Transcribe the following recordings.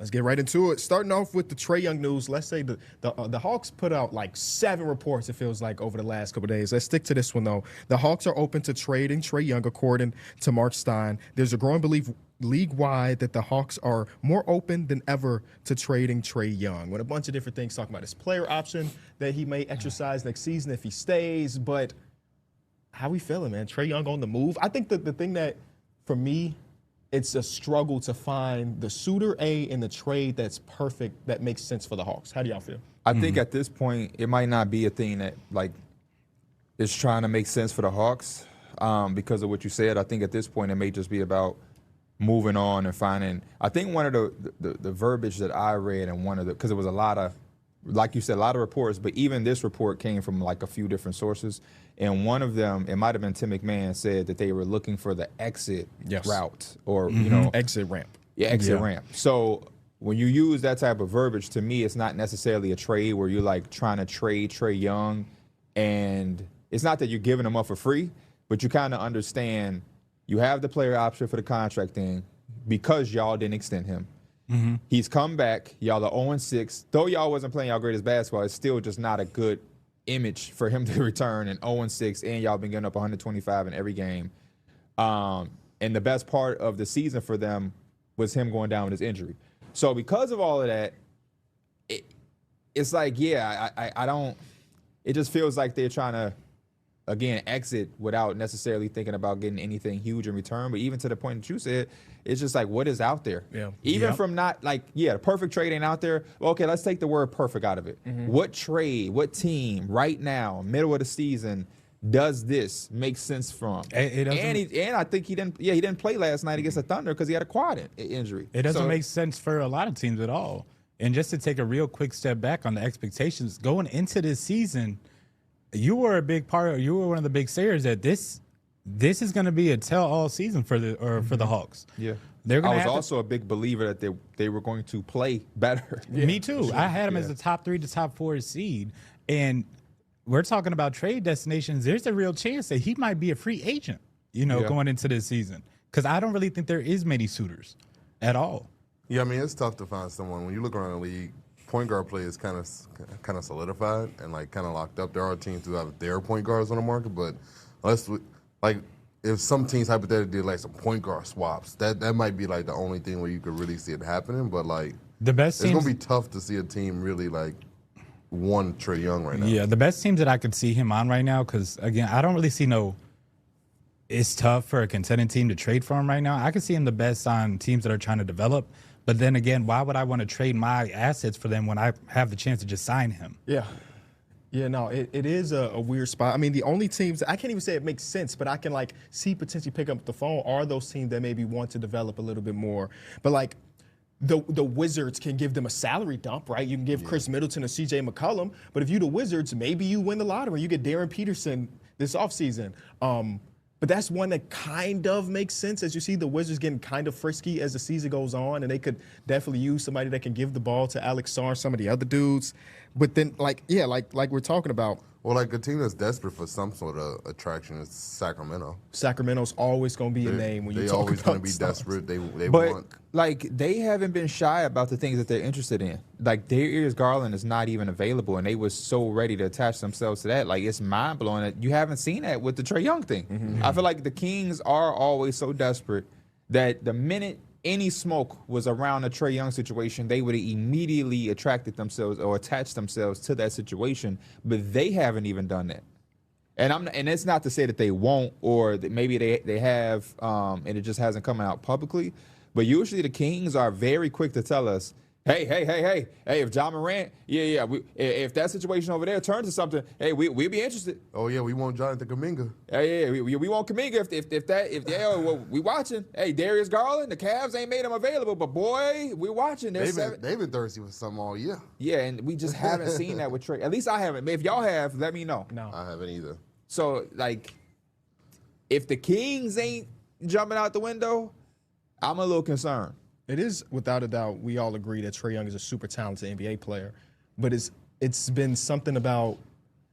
Let's get right into it. Starting off with the Trae Young news. Let's say the Hawks put out like 7 reports, it feels like, over the last couple of days. Let's stick to this one, though. The Hawks are open to trading Trae Young, according to Mark Stein. There's a growing belief league-wide that the Hawks are more open than ever to trading Trae Young, with a bunch of different things talking about his player option that he may exercise next season if he stays. But how we feeling, man? Trae Young on the move? I think that the thing that, for me, it's a struggle to find the suitor in the trade that's perfect, that makes sense for the Hawks. How do y'all feel? I think at this point, it might not be a thing that, like, is trying to make sense for the Hawks because of what you said. I think at this point, it may just be about moving on and finding. I think one of the verbiage that I read and one of the, because it was a lot of, like you said, a lot of reports, but even this report came from like a few different sources. And one of them, it might have been Tim McMahon, said that they were looking for the exit route or, exit ramp. Yeah, exit ramp. So when you use that type of verbiage, to me, it's not necessarily a trade where you're like trying to trade Trae Young. And it's not that you're giving him up for free, but you kind of understand you have the player option for the contract thing because y'all didn't extend him. He's come back. Y'all are 0-6. Though y'all wasn't playing y'all greatest basketball, it's still just not a good image for him to return in 0-6, and y'all been getting up 125 in every game. And the best part of the season for them was him going down with his injury. So because of all of that, it's like, I don't – it just feels like they're trying to, again, exit without necessarily thinking about getting anything huge in return. But even to the point that you said, it's just like, what is out there? Yeah. Even from not like, the perfect trade ain't out there. Well, okay, let's take the word perfect out of it. What trade, what team right now, middle of the season, does this make sense from? And I think he didn't play last night against the Thunder because he had a quad injury. It doesn't make sense for a lot of teams at all. And just to take a real quick step back on the expectations, going into this season, you were one of the big sayers that this is going to be a tell-all season for the Hawks. Yeah. I was also a big believer that they were going to play better. Yeah. Me too. I had them as the top 3 to top 4 seed. And we're talking about trade destinations. There's a real chance that he might be a free agent, going into this season. Because I don't really think there is many suitors at all. Yeah, I mean, it's tough to find someone. When you look around the league, point guard play is kind of solidified and like kind of locked up. There are teams who have their point guards on the market, but if some teams hypothetically did like some point guard swaps, that might be like the only thing where you could really see it happening. But like it's gonna be tough to see a team really like want Trae Young right now. Yeah, the best teams that I could see him on right now, because again, I don't really see it's tough for a contending team to trade for him right now. I can see him the best on teams that are trying to develop. But then again, why would I want to trade my assets for them when I have the chance to just sign him? Yeah. Yeah, no, it is a weird spot. I mean, the only teams, I can't even say it makes sense, but I can like see potentially pick up the phone are those teams that maybe want to develop a little bit more. But like the Wizards can give them a salary dump, right? You can give Chris Middleton or CJ McCollum. But if you the Wizards, maybe you win the lottery. You get Darren Peterson this offseason. But that's one that kind of makes sense as you see the Wizards getting kind of frisky as the season goes on, and they could definitely use somebody that can give the ball to Alex Sarr, some of the other dudes. But then, like we're talking about. Well, like a team that's desperate for some sort of attraction is Sacramento. Sacramento's always going to be a name when you talk about. They always going to be desperate. They want. Like, they haven't been shy about the things that they're interested in. Like, Darius Garland is not even available, and they were so ready to attach themselves to that. Like, it's mind-blowing that you haven't seen that with the Trae Young thing. I feel like the Kings are always so desperate that the minute any smoke was around the Trae Young situation, they would have immediately attracted themselves or attached themselves to that situation, but they haven't even done that. And it's not to say that they won't or that maybe they have and it just hasn't come out publicly, but usually the Kings are very quick to tell us, hey, if Ja Morant, if that situation over there turns to something, hey, we'd be interested. Oh, yeah, we want Jonathan Kuminga. We want Kuminga if we watching. Hey, Darius Garland, the Cavs ain't made him available, but boy, we're watching. They've been thirsty for something all year. Yeah, and we just haven't seen that with Trae. At least I haven't. If y'all have, let me know. No. I haven't either. So, like, if the Kings ain't jumping out the window, I'm a little concerned. It is, without a doubt, we all agree that Trae Young is a super talented NBA player. But it's been something about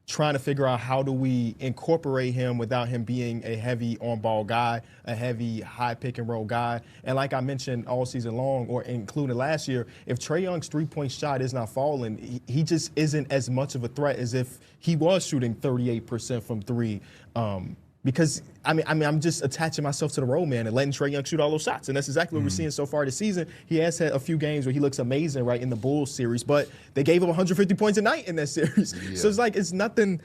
trying to figure out how do we incorporate him without him being a heavy on-ball guy, a heavy high pick-and-roll guy. And like I mentioned all season long, or including last year, if Trae Young's three-point shot is not falling, he just isn't as much of a threat as if he was shooting 38% from three. Because I'm just attaching myself to the role man and letting Trae Young shoot all those shots, and that's exactly what we're seeing so far this season. He has had a few games where he looks amazing, right, in the Bulls series, but they gave him 150 points a night in that series. Yeah. So it's nothing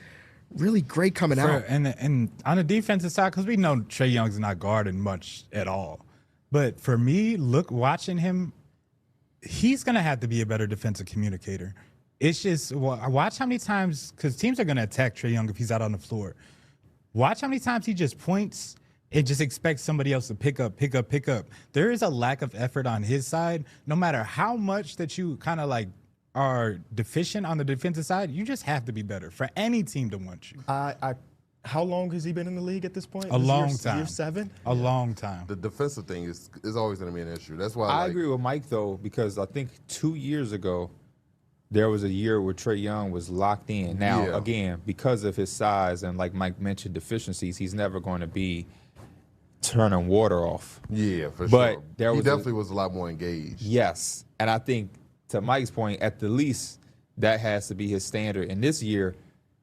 really great coming out. And on the defensive side, because we know Trae Young's not guarding much at all, but for me, watching him, he's gonna have to be a better defensive communicator. It's just watch how many times, because teams are gonna attack Trae Young if he's out on the floor. Watch how many times he just points and just expects somebody else to pick up. There is a lack of effort on his side. No matter how much that you kind of like are deficient on the defensive side, you just have to be better for any team to want you. How long has he been in the league at this point? A long time. Year 7? A long time. The defensive thing is always going to be an issue. That's why I agree with Mike, though, because I think 2 years ago, there was a year where Trae Young was locked in. Now, again, because of his size and, like Mike mentioned, deficiencies, he's never going to be turning water off. Yeah, for but sure. He definitely was a lot more engaged. Yes. And I think, to Mike's point, at the least, that has to be his standard. And this year,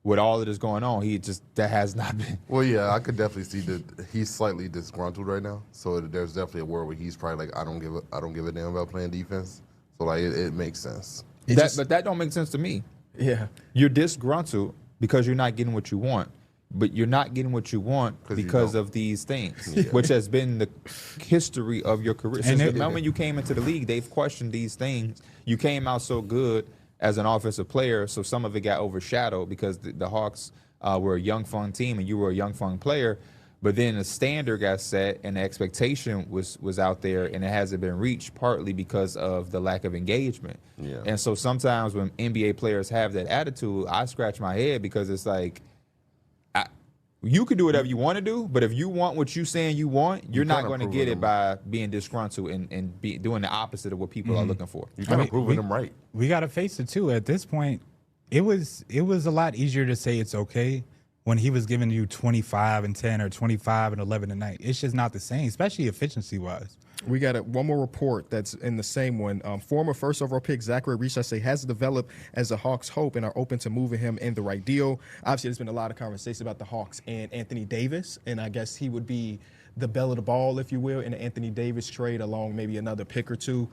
with all of this going on, that has not been. Well, yeah, I could definitely see that he's slightly disgruntled right now. So there's definitely a world where he's probably like, I don't give a damn about playing defense. So like it makes sense. But that don't make sense to me. Yeah. You're disgruntled because you're not getting what you want. But you're not getting what you want because of these things, which has been the history of your career. Since the moment you came into the league, they've questioned these things. You came out so good as an offensive player, so some of it got overshadowed because the Hawks were a young, fun team and you were a young, fun player. But then the standard got set and the expectation was out there and it hasn't been reached, partly because of the lack of engagement. Yeah. And so sometimes when NBA players have that attitude, I scratch my head because it's like, you can do whatever you want to do, but if you want what you saying you want, you're not going to get it by being disgruntled and doing the opposite of what people are looking for. You're kind of proving them right. We got to face it, too. At this point, it was a lot easier to say it's okay when he was giving you 25 and 10 or 25 and 11 a night. It's just not the same, especially efficiency-wise. We got one more report that's in the same one. Former first overall pick Zachary Reese, has developed as the Hawks' hope and are open to moving him in the right deal. Obviously, there's been a lot of conversation about the Hawks and Anthony Davis, and I guess he would be the belle of the ball, if you will, in the Anthony Davis trade along maybe another pick or two.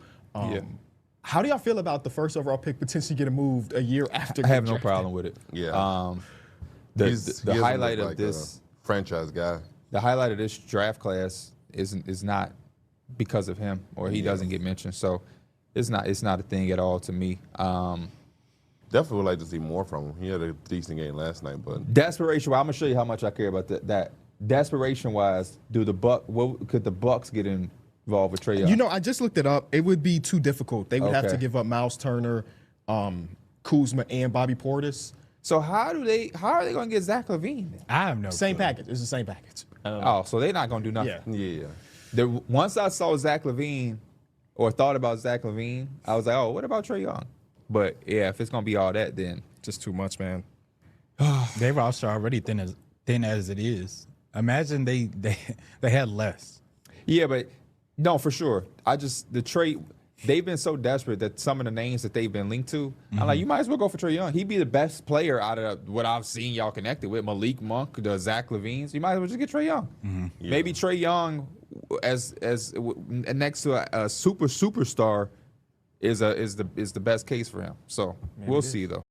How do y'all feel about the first overall pick potentially getting moved a year after? I have no problem with it. Yeah. The highlight of this franchise guy. The highlight of this draft class is not because of him or he doesn't get mentioned. So it's not a thing at all to me. Definitely would like to see more from him. He had a decent game last night, but desperation. Well, I'm gonna show you how much I care about that. Desperation wise, could the Bucks get involved with Trae Young? You know, I just looked it up. It would be too difficult. They would have to give up Miles Turner, Kuzma, and Bobby Portis. So how are they going to get Zach LaVine? I have no same clue. package. It's the same package. So they're not going to do nothing. Yeah. Once I saw Zach LaVine or thought about Zach LaVine, I was like, oh, what about Trae Young? But yeah, if it's going to be all that, then just too much, man. Their roster already thin as it is. Imagine they had less. Yeah, but no, for sure. The trade. They've been so desperate that some of the names that they've been linked to, I'm like, you might as well go for Trae Young. He'd be the best player out of what I've seen y'all connected with. Malik Monk, the Zach LaVines. You might as well just get Trae Young. Yeah. Maybe Trae Young as next to a superstar is the best case for him. So we'll see though.